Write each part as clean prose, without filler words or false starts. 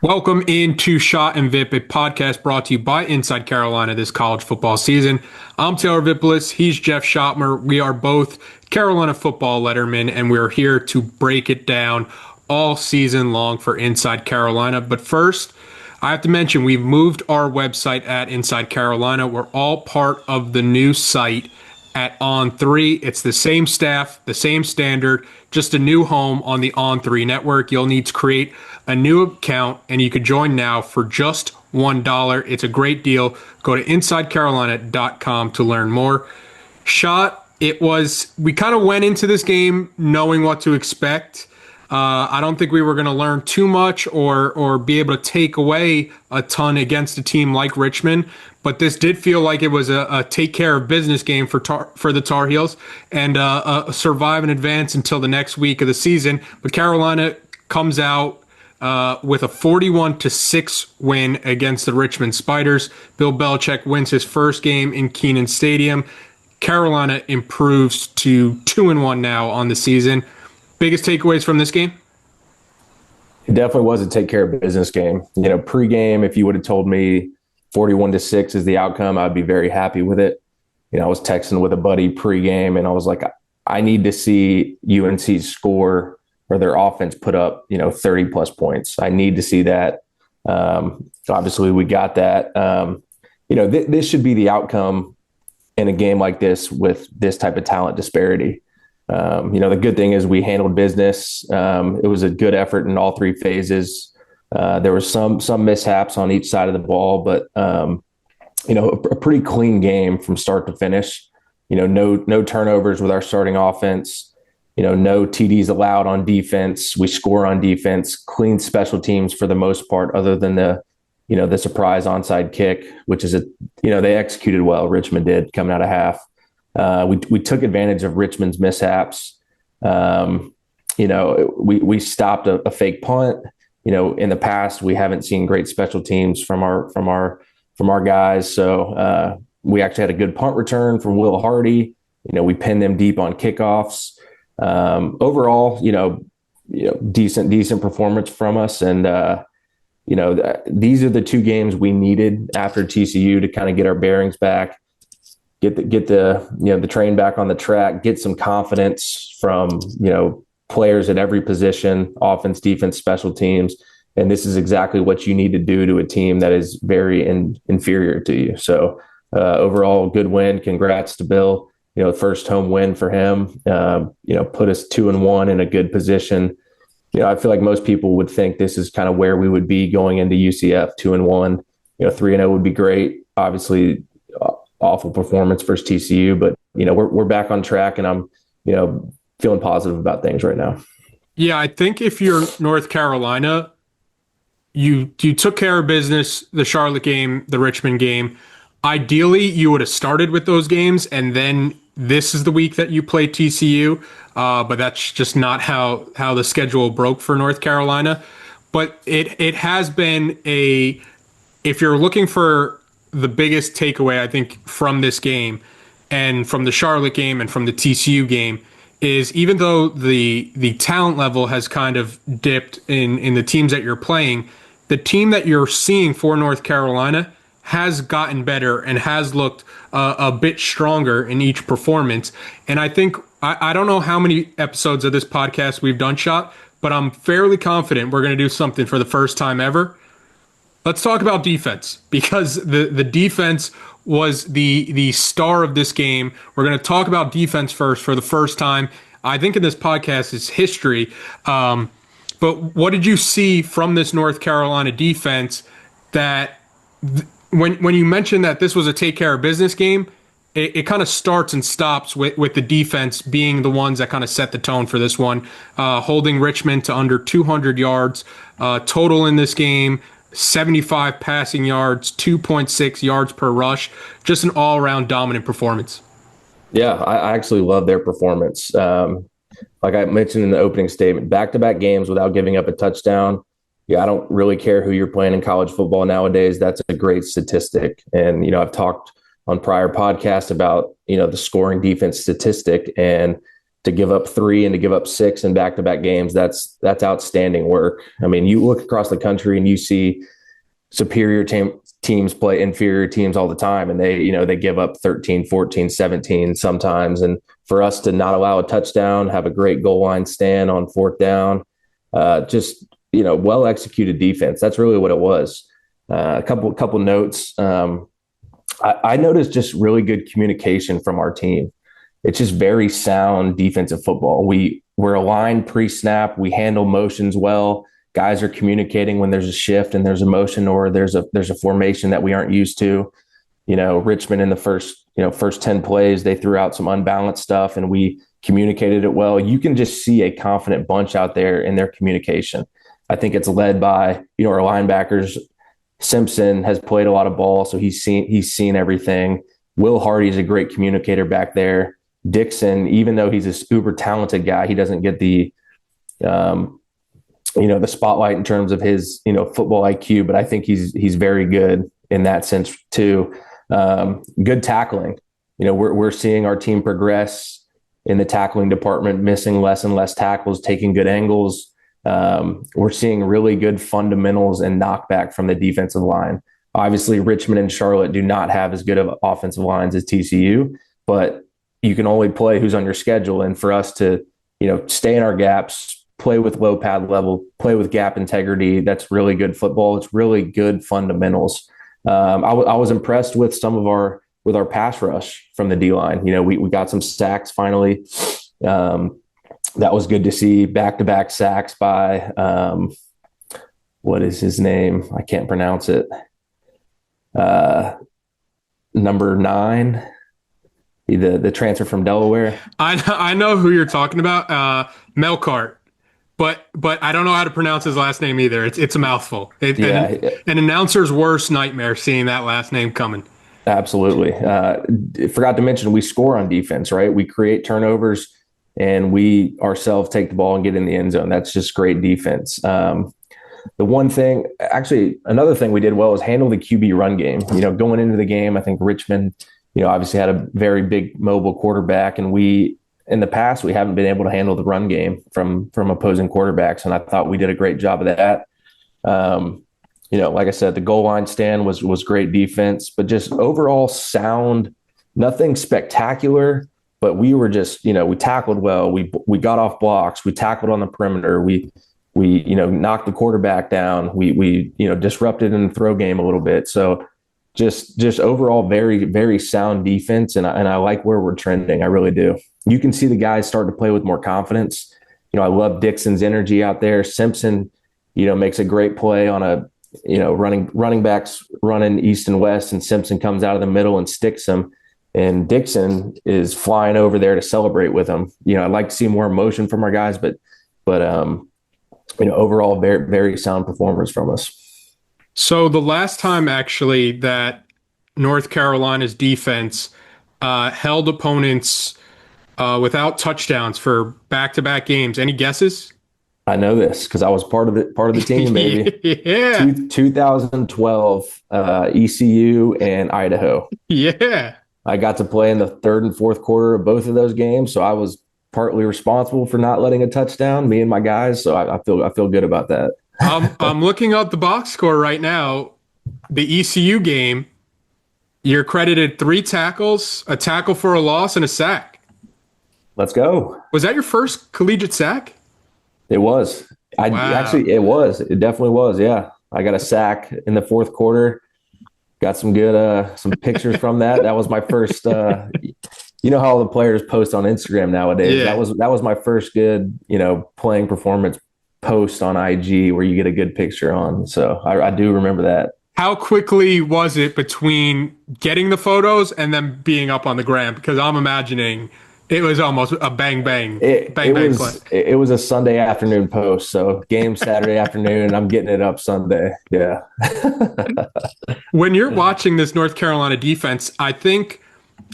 Welcome into Shot and Vipp, a podcast brought to you by Inside Carolina this college football season. I'm Taylor Vippolis. He's Jeff Schoettmer. We are both Carolina football lettermen, and we're here to break it down all season long for Inside Carolina. But first, I have to mention we've moved our website at Inside Carolina. We're all part of the new site at On3. It's the same staff, the same standard, just a new home on the On3 network. You'll need to create a new account, and you can join now for just $1. It's a great deal. Go to InsideCarolina.com to learn more. We kind of went into this game knowing what to expect. I don't think we were going to learn too much or be able to take away a ton against a team like Richmond. But this did feel like it was a take care of business game for the Tar Heels and a survive and advance until the next week of the season. But Carolina comes out with a 41-6 win against the Richmond Spiders. Bill Belichick wins his first game in Kenan Stadium. Carolina improves to 2-1 now on the season. Biggest takeaways from this game? It definitely was a take care of business game. Pre-game, if you would have told me 41-6 is the outcome, I'd be very happy with it. I was texting with a buddy pre-game, and I was like, I need to see UNC score or their offense put up, 30 plus points. I need to see that. Obviously, we got that. This should be the outcome in a game like this with this type of talent disparity. The good thing is we handled business. It was a good effort in all three phases. There were some mishaps on each side of the ball, but a pretty clean game from start to finish. No turnovers with our starting offense. No TDs allowed on defense. We score on defense. Clean special teams for the most part, other than the surprise onside kick, which is they executed well. Richmond did coming out of half. We took advantage of Richmond's mishaps. We stopped a fake punt. In the past, we haven't seen great special teams from our guys. So we actually had a good punt return from Will Hardy. We pinned them deep on kickoffs. Overall, decent performance from us. And, these are the two games we needed after TCU to kind of get our bearings back, get the train back on the track, get some confidence from, players at every position, offense, defense, special teams. And this is exactly what you need to do to a team that is very inferior to you. So overall, good win. Congrats to Bill. First home win for him, put us 2-1 in a good position. I feel like most people would think this is kind of where we would be going into UCF, 2-1. 3-0 would be great. Obviously, awful performance versus TCU, but we're back on track, and I'm feeling positive about things right now. Yeah, I think if you're North Carolina, you took care of business, the Charlotte game, the Richmond game. Ideally, you would have started with those games, and then this is the week that you play TCU. But that's just not how the schedule broke for North Carolina. But it has been if you're looking for the biggest takeaway, I think, from this game and from the Charlotte game and from the TCU game is even though the talent level has kind of dipped in the teams that you're playing, the team that you're seeing for North Carolina has gotten better and has looked a bit stronger in each performance. And I think, I don't know how many episodes of this podcast we've done, Shot, but I'm fairly confident we're going to do something for the first time ever. Let's talk about defense, because the defense was the star of this game. We're going to talk about defense first for the first time, I think, in this podcast's history. But what did you see from this North Carolina defense that when you mentioned that this was a take care of business game, it kind of starts and stops with the defense being the ones that kind of set the tone for this one, holding Richmond to under 200 yards total in this game, 75 passing yards, 2.6 yards per rush, just an all-around dominant performance. Yeah, I actually love their performance. Like I mentioned in the opening statement, back-to-back games without giving up a touchdown. Yeah, I don't really care who you're playing in college football nowadays. That's a great statistic. And, I've talked on prior podcasts about, the scoring defense statistic. And to give up 3 and to give up 6 in back-to-back games, that's outstanding work. I mean, you look across the country and you see superior teams play inferior teams all the time, and they give up 13, 14, 17 sometimes. And for us to not allow a touchdown, have a great goal line stand on 4th down, just well executed defense. That's really what it was. A couple notes. I noticed just really good communication from our team. It's just very sound defensive football. We're aligned pre-snap. We handle motions well. Guys are communicating when there's a shift and there's a motion or there's a formation that we aren't used to. Richmond in the first 10 plays, they threw out some unbalanced stuff and we communicated it well. You can just see a confident bunch out there in their communication. I think it's led by, our linebackers. Simpson has played a lot of ball, so he's seen everything. Will Hardy's a great communicator back there. Dixon, even though he's a uber talented guy, he doesn't get the the spotlight in terms of his, football IQ, but I think he's very good in that sense too. Good tackling. We're seeing our team progress in the tackling department, missing less and less tackles, taking good angles. We're seeing really good fundamentals and knockback from the defensive line. Obviously, Richmond and Charlotte do not have as good of offensive lines as TCU, but you can only play who's on your schedule. And for us to, stay in our gaps, play with low pad level, play with gap integrity, that's really good football. It's really good fundamentals. I was impressed with with our pass rush from the D-line. We got some sacks finally. That was good to see. Back-to-back sacks by, what is his name? I can't pronounce it. Number 9, the transfer from Delaware. I know who you're talking about, Melkart, but I don't know how to pronounce his last name either. It's a mouthful. An announcer's worst nightmare seeing that last name coming. Absolutely. Forgot to mention we score on defense, right? We create turnovers and we ourselves take the ball and get in the end zone. That's just great defense. Another thing we did well is handle the QB run game. Going into the game, I think Richmond, obviously had a very big mobile quarterback, and in the past, we haven't been able to handle the run game from opposing quarterbacks, and I thought we did a great job of that. Like I said, the goal line stand was great defense, but just overall sound, nothing spectacular, but we were just, we tackled well. We got off blocks. We tackled on the perimeter. We knocked the quarterback down. We disrupted in the throw game a little bit. So just overall very, very sound defense. And I like where we're trending. I really do. You can see the guys start to play with more confidence. I love Dixon's energy out there. Simpson, makes a great play on a, running backs running east and west, and Simpson comes out of the middle and sticks him. And Dixon is flying over there to celebrate with him. I'd like to see more emotion from our guys, but overall, very, very sound performers from us. So the last time actually that North Carolina's defense held opponents without touchdowns for back-to-back games, any guesses? I know this because I was part of the team, baby. Yeah. 2012 ECU and Idaho. Yeah. I got to play in the 3rd and 4th quarter of both of those games, so I was partly responsible for not letting a touchdown, me and my guys. So I feel good about that. I'm looking up the box score right now. The ECU game, you're credited 3 tackles, a tackle for a loss, and a sack. Let's go. Was that your first collegiate sack? It was. It was. It definitely was. Yeah. I got a sack in the 4th quarter. Got some good some pictures from that. That was my first you know how all the players post on Instagram nowadays. Yeah. That was my first good, playing performance post on IG where you get a good picture on. So I do remember that. How quickly was it between getting the photos and then being up on the gram? Because I'm imagining it was almost a bang play. It was a Sunday afternoon post. So game Saturday afternoon, and I'm getting it up Sunday. Yeah. When you're watching this North Carolina defense, I think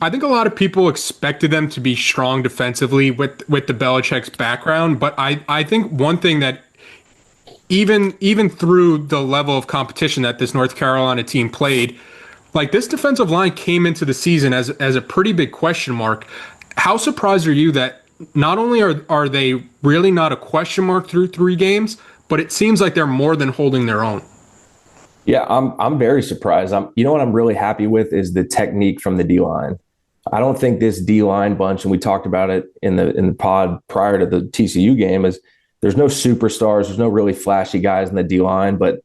a lot of people expected them to be strong defensively with the Belichick's background. But I think one thing that even through the level of competition that this North Carolina team played, like this defensive line came into the season as a pretty big question mark. How surprised are you that not only are they really not a question mark through 3 games, but it seems like they're more than holding their own. Yeah, I'm very surprised. You know what I'm really happy with is the technique from the D line. I don't think this D line bunch, and we talked about it in the pod prior to the TCU game, is there's no superstars, there's no really flashy guys in the D line, but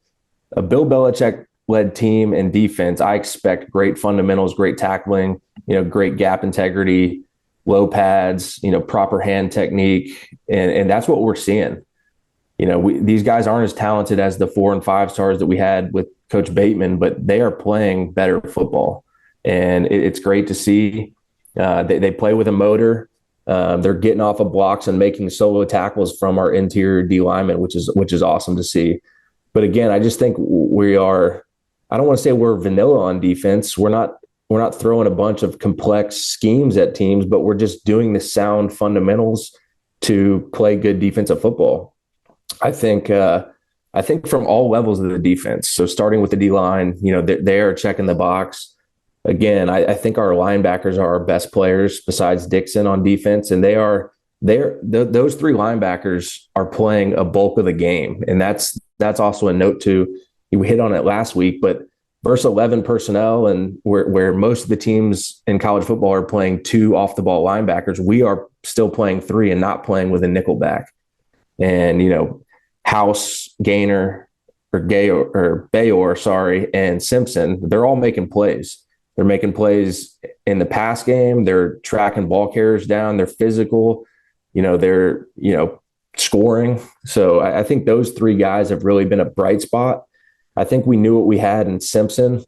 a Bill Belichick led team and defense, I expect great fundamentals, great tackling, great gap integrity, low pads, proper hand technique, and that's what we're seeing. These guys aren't as talented as the 4 and 5 stars that we had with Coach Bateman, but they are playing better football, and it's great to see. They play with a motor. They're getting off of blocks and making solo tackles from our interior D linemen, which is awesome to see. But again, I just think we are. I don't want to say we're vanilla on defense. We're not throwing a bunch of complex schemes at teams, but we're just doing the sound fundamentals to play good defensive football. I think from all levels of the defense. So starting with the D line, they are checking the box. Again, I think our linebackers are our best players besides Dixon on defense, and those 3 linebackers are playing a bulk of the game, and that's also a note too. We hit on it last week, but versus 11 personnel, and where most of the teams in college football are playing 2 off the ball linebackers, we are still playing 3 and not playing with a nickel back. And House, Gaynor, Bayor, and Simpson, they're all making plays. They're making plays in the pass game. They're tracking ball carriers down. They're physical. They're scoring. So I think those 3 guys have really been a bright spot. I think we knew what we had in Simpson,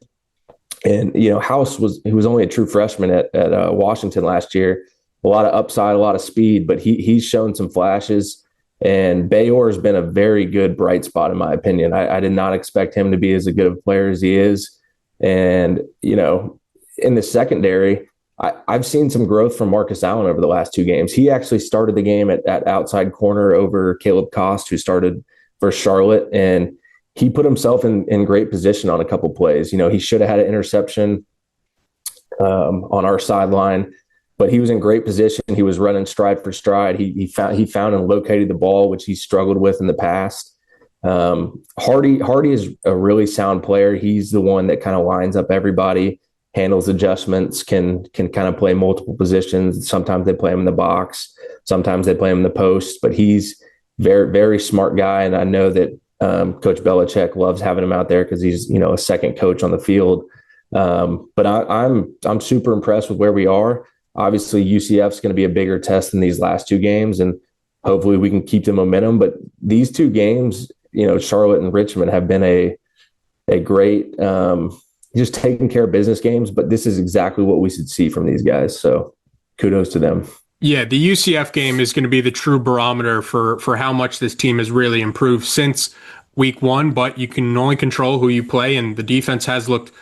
and House he was only a true freshman at Washington last year. A lot of upside, a lot of speed, but he's shown some flashes. And Bayor has been a very good bright spot in my opinion. I did not expect him to be as good of a player as he is. And in the secondary, I've seen some growth from Marcus Allen over the last 2 games. He actually started the game at outside corner over Caleb Cost, who started for Charlotte, and he put himself in great position on a couple plays. He should have had an interception on our sideline, but he was in great position. He was running stride for stride. He found and located the ball, which he struggled with in the past. Hardy is a really sound player. He's the one that kind of lines up everybody, handles adjustments, can kind of play multiple positions. Sometimes they play him in the box, sometimes they play him in the post, but he's very, very smart guy. And I know that Coach Belichick loves having him out there because he's, a second coach on the field. But I'm super impressed with where we are. Obviously, UCF is going to be a bigger test than these last 2 games, and hopefully we can keep the momentum. But these 2 games, Charlotte and Richmond have been a great, just taking care of business games. But this is exactly what we should see from these guys. So kudos to them. Yeah, the UCF game is going to be the true barometer for how much this team has really improved since week 1, but you can only control who you play, and the defense has looked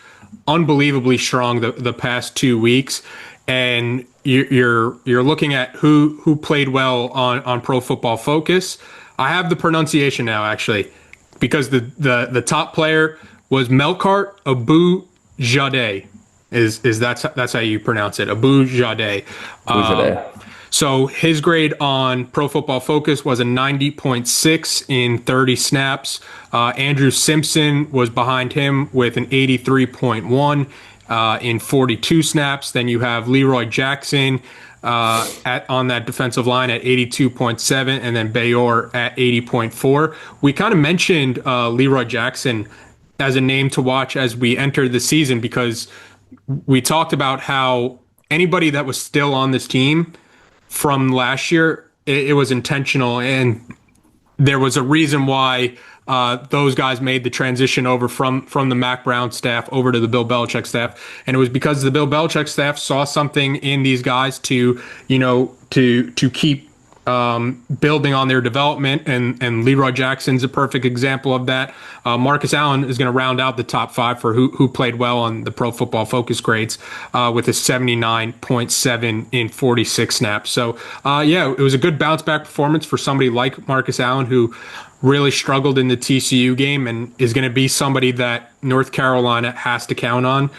unbelievably strong the past 2 weeks. And you're looking at who played well on Pro Football Focus. I have the pronunciation now, actually, because the top player was Melkart Abu-Jadeh. That's how you pronounce it, Abu-Jadeh. So his grade on Pro Football Focus was a 90.6 in 30 snaps. Andrew Simpson was behind him with an 83.1 in 42 snaps. Then you have Leroy Jackson on that defensive line at 82.7, and then Bayor at 80.4. We kind of mentioned Leroy Jackson as a name to watch as we entered the season, because we talked about how anybody that was still on this team from last year, it was intentional, and there was a reason why those guys made the transition over from the Mac Brown staff over to the Bill Belichick staff, and it was because the Bill Belichick staff saw something in these guys to keep building on their development, and Leroy Jackson's a perfect example of that. Marcus Allen is going to round out the top 5 for who played well on the Pro Football Focus grades with a 79.7 in 46 snaps. So, it was a good bounce back performance for somebody like Marcus Allen, who really struggled in the TCU game and is going to be somebody that North Carolina has to count on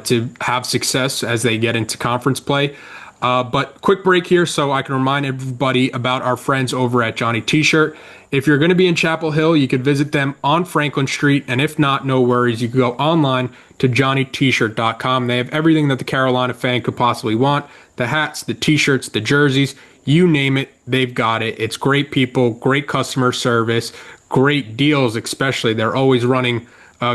to have success as they get into conference play. But quick break here so I can remind everybody about our friends over at Johnny T-Shirt. If you're going to be in Chapel Hill, you could visit them on Franklin Street. And if not, no worries. You can go online to johnnytshirt.com. They have everything that the Carolina fan could possibly want. The hats, the T-shirts, the jerseys, you name it, they've got it. It's great people, great customer service, great deals especially. They're always running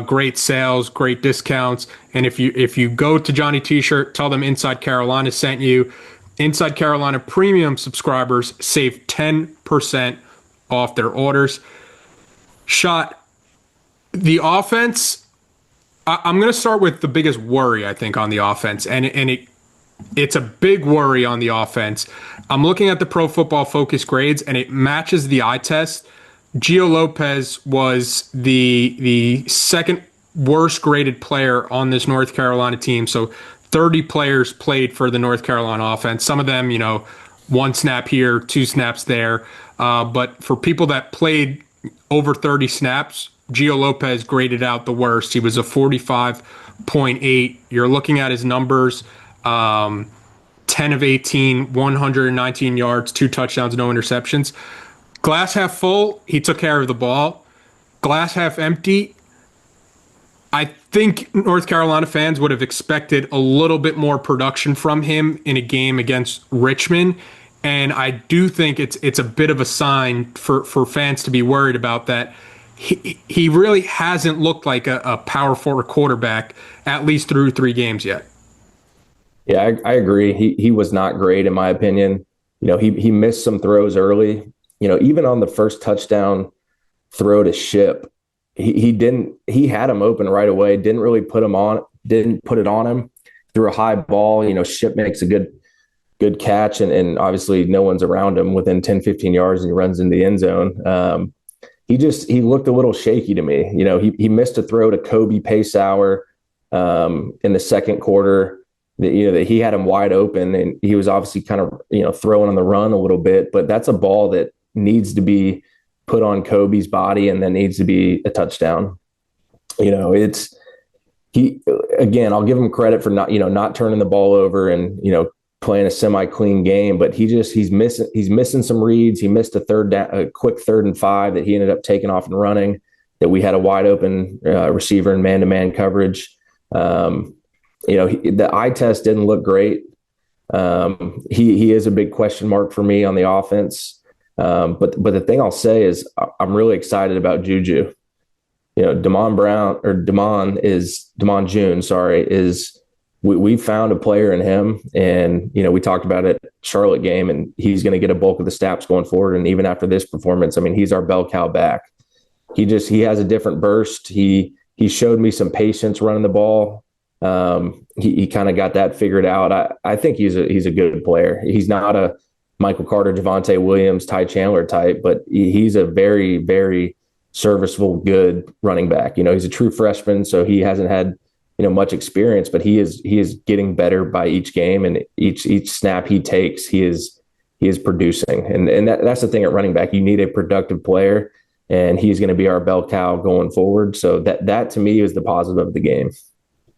great sales, great discounts. And if you go to Johnny T-Shirt, tell them Inside Carolina sent you. Inside Carolina premium subscribers save 10% off their orders. Shot, the offense, I'm going to start with the biggest worry, I think, on the offense. And it's a big worry on the offense. I'm looking at the Pro Football Focus grades, and it matches the eye test. Gio Lopez was the second worst graded player on this North Carolina team. So 30 players played for the North Carolina offense. Some of them, one snap here, two snaps there. But for people that played over 30 snaps, Gio Lopez graded out the worst. He was a 45.8. You're looking at his numbers, 10 of 18, 119 yards, 2 touchdowns, no interceptions. Glass half full, he took care of the ball. Glass half empty, I think North Carolina fans would have expected a little bit more production from him in a game against Richmond. And I do think it's a bit of a sign for fans to be worried about that. He really hasn't looked like a power forward quarterback, at least through 3 games yet. Yeah, I agree. He was not great, in my opinion. He missed some throws early. Even on the first touchdown throw to Ship, he had him open right away, didn't put it on him, threw a high ball. Ship makes a good catch, and obviously no one's around him within 10, 15 yards, and he runs into the end zone. He looked a little shaky to me. He missed a throw to Kobe Pacehour in the second quarter. That he had him wide open, and he was obviously kind of throwing on the run a little bit, but that's a ball that needs to be put on Kobe's body and then needs to be a touchdown. I'll give him credit for not turning the ball over and playing a semi-clean game, but he's missing some reads. He missed a quick 3rd and 5 that he ended up taking off and running, that we had a wide open receiver in man-to-man coverage. The eye test didn't look great. He is a big question mark for me on the offense. But the thing I'll say is I'm really excited about Juju. Damon June, we found a player in him, and we talked about it Charlotte game, and he's going to get a bulk of the snaps going forward. And even after this performance, he's our bell cow back. He has a different burst. He showed me some patience running the ball. He kind of got that figured out. I think he's a good player. He's not a Michael Carter, Javonte Williams, Ty Chandler type, but he's a very, very serviceable, good running back. He's a true freshman, so he hasn't had much experience, but he is getting better by each game, and each snap he takes, he is producing. And that's the thing at running back. You need a productive player, and he's going to be our bell cow going forward. So that to me is the positive of the game.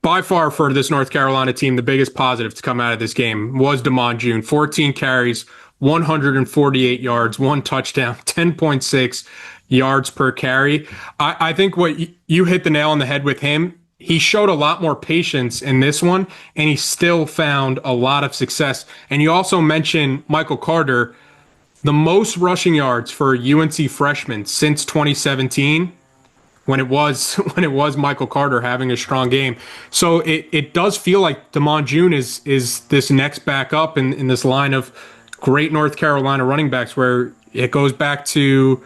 By far for this North Carolina team, the biggest positive to come out of this game was Damon June. 14 carries, 148 yards, 1 touchdown, 10.6 yards per carry. I think what you hit the nail on the head with him. He showed a lot more patience in this one, and he still found a lot of success. And you also mentioned Michael Carter, the most rushing yards for a UNC freshman since 2017. When it was Michael Carter having a strong game. So it does feel like Damon June is this next back up in this line of great North Carolina running backs, where it goes back to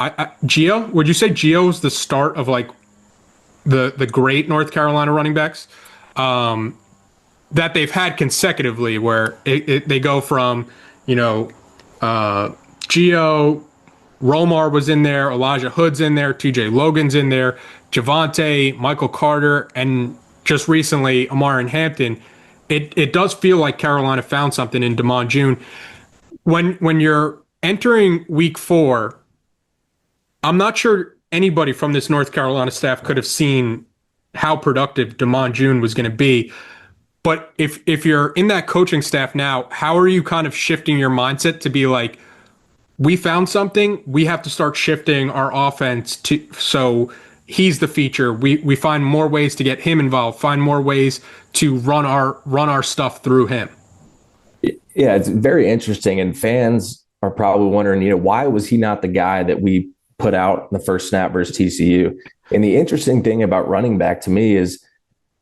Gio. Would you say Gio's the start of like the great North Carolina running backs that they've had consecutively, where they go from Gio, Romar was in there, Elijah Hood's in there, TJ Logan's in there, Javonte, Michael Carter, and just recently Amar and Hampton. It does feel like Carolina found something in Damon June. When you're entering week 4, I'm not sure anybody from this North Carolina staff could have seen how productive Damon June was going to be. But if you're in that coaching staff now, how are you kind of shifting your mindset to be like, we found something, we have to start shifting our offense to so he's the feature. We find more ways to get him involved, find more ways to run our stuff through him. Yeah, it's very interesting. And fans are probably wondering, why was he not the guy that we put out in the first snap versus TCU? And the interesting thing about running back to me is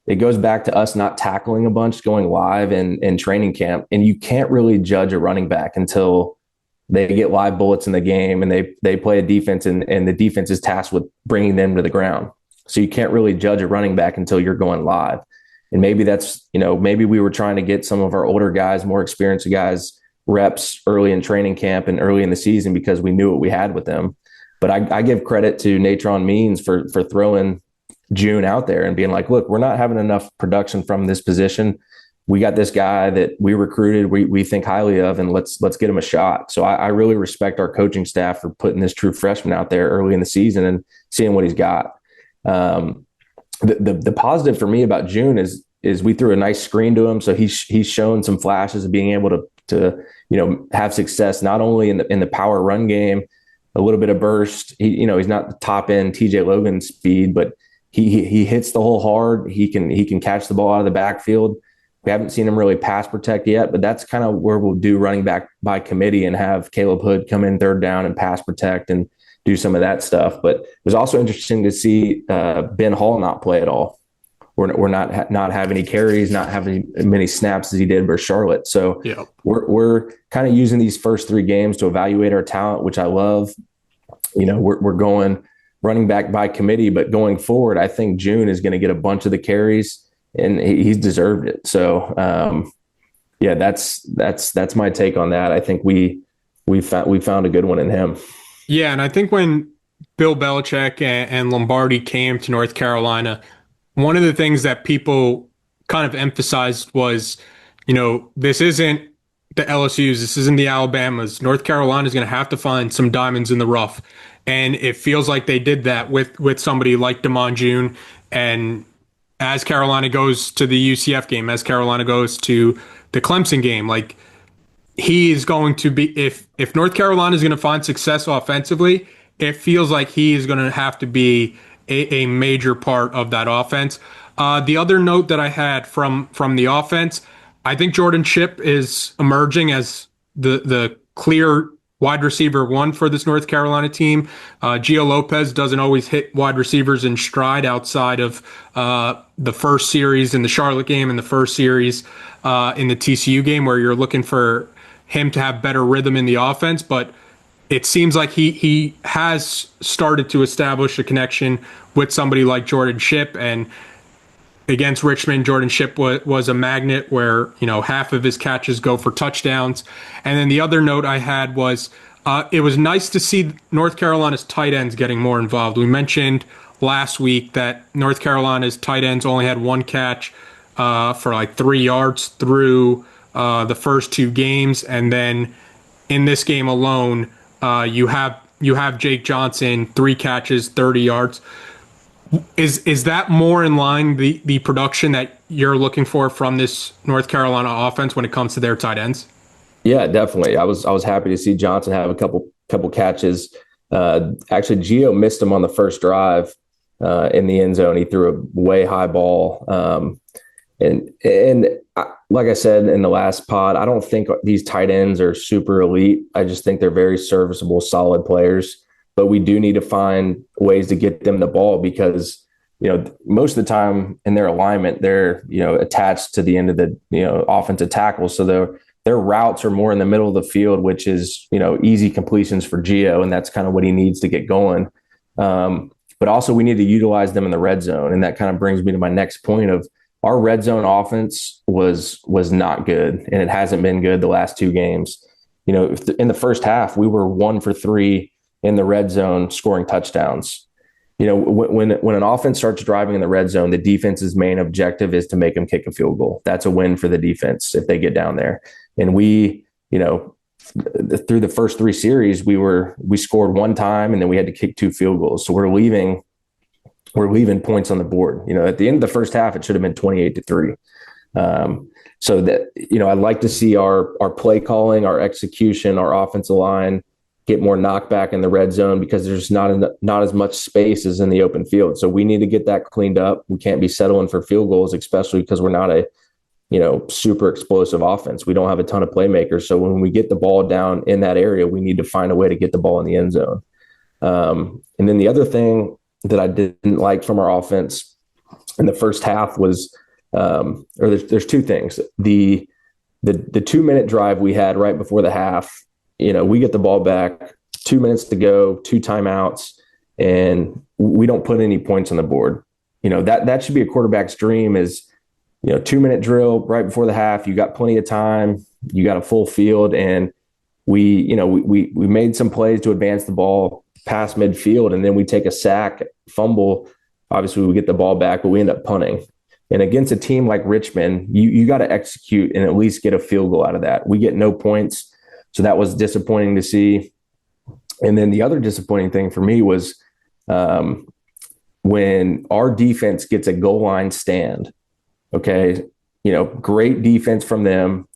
it goes back to us not tackling a bunch, going live in training camp. And you can't really judge a running back until they get live bullets in the game and they play a defense and the defense is tasked with bringing them to the ground. So you can't really judge a running back until you're going live. And maybe that's, maybe we were trying to get some of our older guys, more experienced guys, reps early in training camp and early in the season because we knew what we had with them. But I give credit to Natron Means for throwing June out there and being like, look, we're not having enough production from this position. We got this guy that we recruited, we think highly of, and let's get him a shot. So I really respect our coaching staff for putting this true freshman out there early in the season and seeing what he's got. The positive for me about June is we threw a nice screen to him, so he's shown some flashes of being able to have success not only in the power run game, a little bit of burst. He's not the top end TJ Logan speed, but he hits the hole hard. He can catch the ball out of the backfield. We haven't seen him really pass protect yet, but that's kind of where we'll do running back by committee and have Caleb Hood come in third down and pass protect and do some of that stuff. But it was also interesting to see Ben Hall not play at all. We're not have any carries, not having many snaps as he did versus Charlotte. So yeah. We're kind of using these first three games to evaluate our talent, which I love. We're going running back by committee, but going forward, I think June is going to get a bunch of the carries. And he's deserved it. So, that's my take on that. I think we found a good one in him. Yeah, and I think when Bill Belichick and Lombardi came to North Carolina, one of the things that people kind of emphasized was, this isn't the LSU's, this isn't the Alabamas. North Carolina is going to have to find some diamonds in the rough, and it feels like they did that with somebody like Damon June. And as Carolina goes to the UCF game, as Carolina goes to the Clemson game, like he is going to be, if North Carolina is going to find success offensively, it feels like he is going to have to be a major part of that offense. The other note that I had from the offense, I think Jordan Shipp is emerging as the clear wide receiver one for this North Carolina team. Gio Lopez doesn't always hit wide receivers in stride outside of the first series in the Charlotte game and the first series in the TCU game, where you're looking for him to have better rhythm in the offense. But it seems like he has started to establish a connection with somebody like Jordan Shipp. And against Richmond, Jordan Shipp was a magnet where, half of his catches go for touchdowns. And then the other note I had was it was nice to see North Carolina's tight ends getting more involved. We mentioned last week that North Carolina's tight ends only had one catch for like 3 yards through the first two games. And then in this game alone, you have Jake Johnson, 3 catches, 30 yards. Is that more in line the production that you're looking for from this North Carolina offense when it comes to their tight ends? Yeah, definitely. I was happy to see Johnson have a couple catches. Actually, Gio missed him on the first drive in the end zone. He threw a way high ball. And like I said in the last pod, I don't think these tight ends are super elite. I just think they're very serviceable, solid players. But we do need to find ways to get them the ball because, most of the time in their alignment, they're, attached to the end of the, offensive tackle. So their routes are more in the middle of the field, which is, easy completions for Gio. And that's kind of what he needs to get going. But also we need to utilize them in the red zone. And that kind of brings me to my next point of our red zone offense was not good. And it hasn't been good the last 2 games. In the first half, we were 1 for 3 in the red zone scoring touchdowns. When an offense starts driving in the red zone, the defense's main objective is to make them kick a field goal. That's a win for the defense if they get down there. And we, through the first 3 series, we scored 1 time and then we had to kick 2 field goals. So we're leaving points on the board. At the end of the first half, it should have been 28-3. So that, I'd like to see our play calling, our execution, our offensive line get more knockback in the red zone, because there's not as much space as in the open field. So we need to get that cleaned up. We can't be settling for field goals, especially because we're not a super explosive offense. We don't have a ton of playmakers. So when we get the ball down in that area, we need to find a way to get the ball in the end zone. And then the other thing that I didn't like from our offense in the first half was, there's two things. The 2-minute drive we had right before the half, we get the ball back, 2 minutes to go, 2 timeouts, and we don't put any points on the board. That should be a quarterback's dream, is 2-minute drill right before the half. You got plenty of time. You got a full field, and we made some plays to advance the ball past midfield, and then we take a sack, fumble. Obviously, we get the ball back, but we end up punting. And against a team like Richmond, you got to execute and at least get a field goal out of that. We get no points, so that was disappointing to see. And then the other disappointing thing for me was when our defense gets a goal line stand. Okay, great defense from them,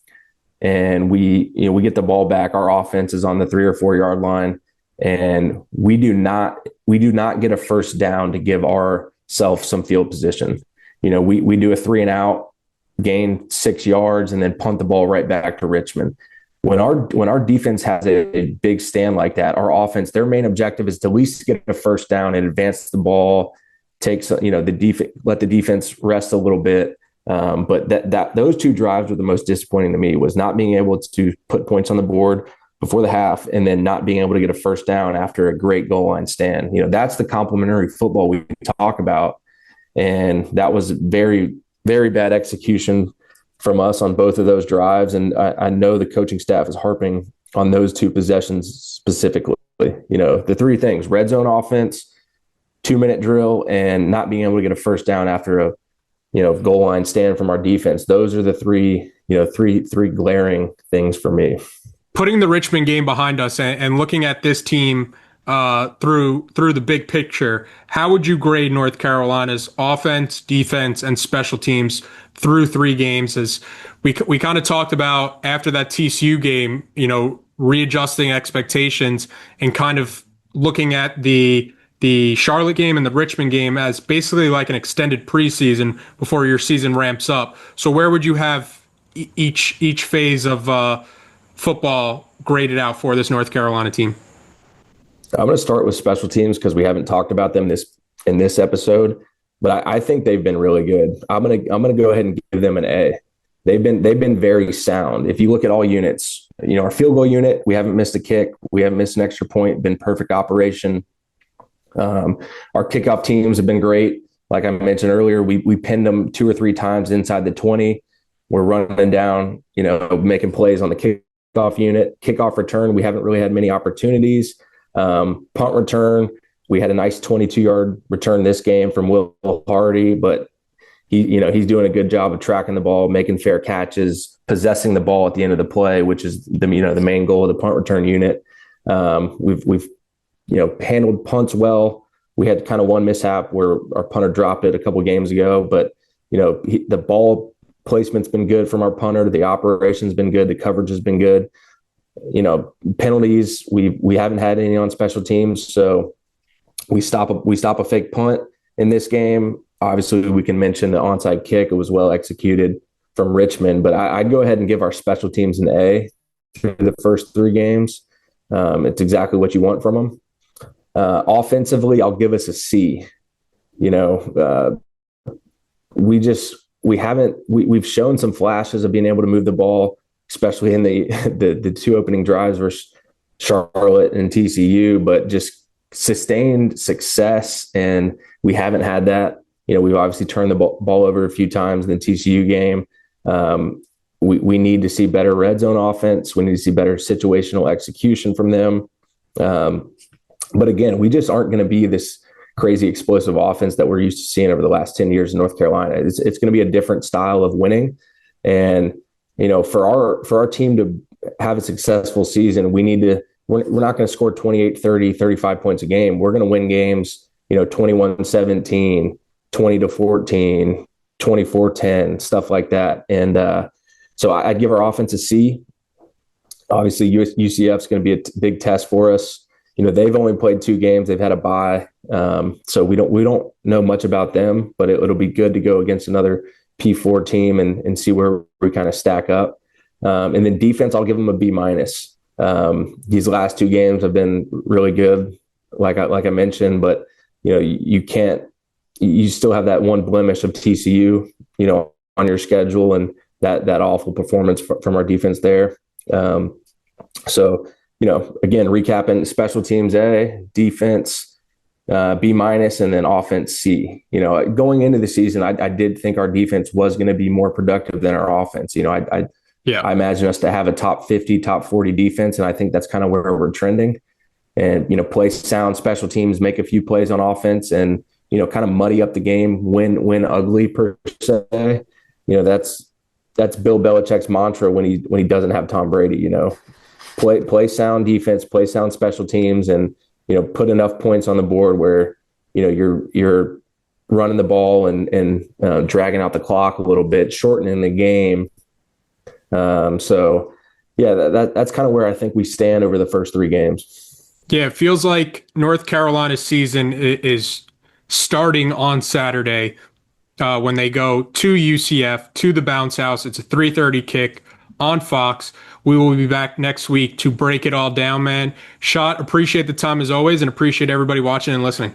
and we get the ball back. Our offense is on the 3 or 4 yard line, and we do not get a first down to give ourselves some field position. We do a 3 and out, gain 6 yards, and then punt the ball right back to Richmond. When our defense has a big stand like that, our offense, their main objective is to at least get a first down and advance the ball, let the defense rest a little bit. But those 2 drives were the most disappointing to me, was not being able to put points on the board before the half, and then not being able to get a first down after a great goal line stand. That's the complementary football we talk about. And that was very, very bad execution from us on both of those drives. And I know the coaching staff is harping on those 2 possessions specifically. The 3 things: red zone offense, 2-minute drill, and not being able to get a first down after a goal line stand from our defense. Those are the three glaring things for me. Putting the Richmond game behind us and looking at this team through the big picture, how would you grade North Carolina's offense, defense, and special teams through 3 games? As we kind of talked about after that TCU game, readjusting expectations and kind of looking at the Charlotte game and the Richmond game as basically like an extended preseason before your season ramps up. So where would you have each phase of football graded out for this North Carolina team? I'm going to start with special teams because we haven't talked about them in this episode, but I think they've been really good. I'm going to go ahead and give them an A. They've been very sound. If you look at all units, our field goal unit, we haven't missed a kick, we haven't missed an extra point, been perfect operation. Our kickoff teams have been great. Like I mentioned earlier, we pinned them 2 or 3 times inside the 20. We're running down, making plays on the kickoff unit. Kickoff return, we haven't really had many opportunities. Punt return, we had a nice 22-yard return this game from Will Hardy, but he's doing a good job of tracking the ball, making fair catches, possessing the ball at the end of the play, which is the main goal of the punt return unit. We've handled punts well. We had kind of one mishap where our punter dropped it a couple of games ago, but the ball placement's been good from our punter. The operation's been good. The coverage has been good. Penalties, we haven't had any on special teams, so we stop a fake punt in this game. Obviously, we can mention the onside kick. It was well executed from Richmond, but I'd go ahead and give our special teams an A through the first 3 games. It's exactly what you want from them. Offensively, I'll give us a C. We've shown some flashes of being able to move the ball, especially in the 2 opening drives versus Charlotte and TCU, but just sustained success, and we haven't had that. We've obviously turned the ball over a few times in the TCU game. We need to see better red zone offense. We need to see better situational execution from them. But again, we just aren't going to be this crazy explosive offense that we're used to seeing over the last 10 years in North Carolina. It's going to be a different style of winning. And, for our team to have a successful season, we're not going to score 28, 30, 35 points a game. We're going to win games, 21-17, 20-14, 24-10, stuff like that. And so I'd give our offense a C. Obviously, UCF is going to be a big test for us. They've only played 2 games. They've had a bye, so we don't know much about them. But it'll be good to go against another P4 team and see where we kind of stack up. And then defense, I'll give them a B-. These last 2 games have been really good, like I mentioned. But you still have that one blemish of TCU, on your schedule, and that awful performance from our defense there. So, again, recapping: special teams A, defense B-, and then offense C. Going into the season, I did think our defense was going to be more productive than our offense. I imagine us to have a top 50, top 40 defense, and I think that's kind of where we're trending. And, play sound special teams, make a few plays on offense, and, kind of muddy up the game, win ugly per se. That's Bill Belichick's mantra when he doesn't have Tom Brady. Play sound defense, play sound special teams, and put enough points on the board where you're running the ball and dragging out the clock a little bit, shortening the game. So yeah, that's kind of where I think we stand over the first 3 games. Yeah, it feels like North Carolina's season is starting on Saturday when they go to UCF, to the Bounce House. It's a 3:30 kick on Fox. We will be back next week to break it all down, man. Schott, appreciate the time as always, and appreciate everybody watching and listening.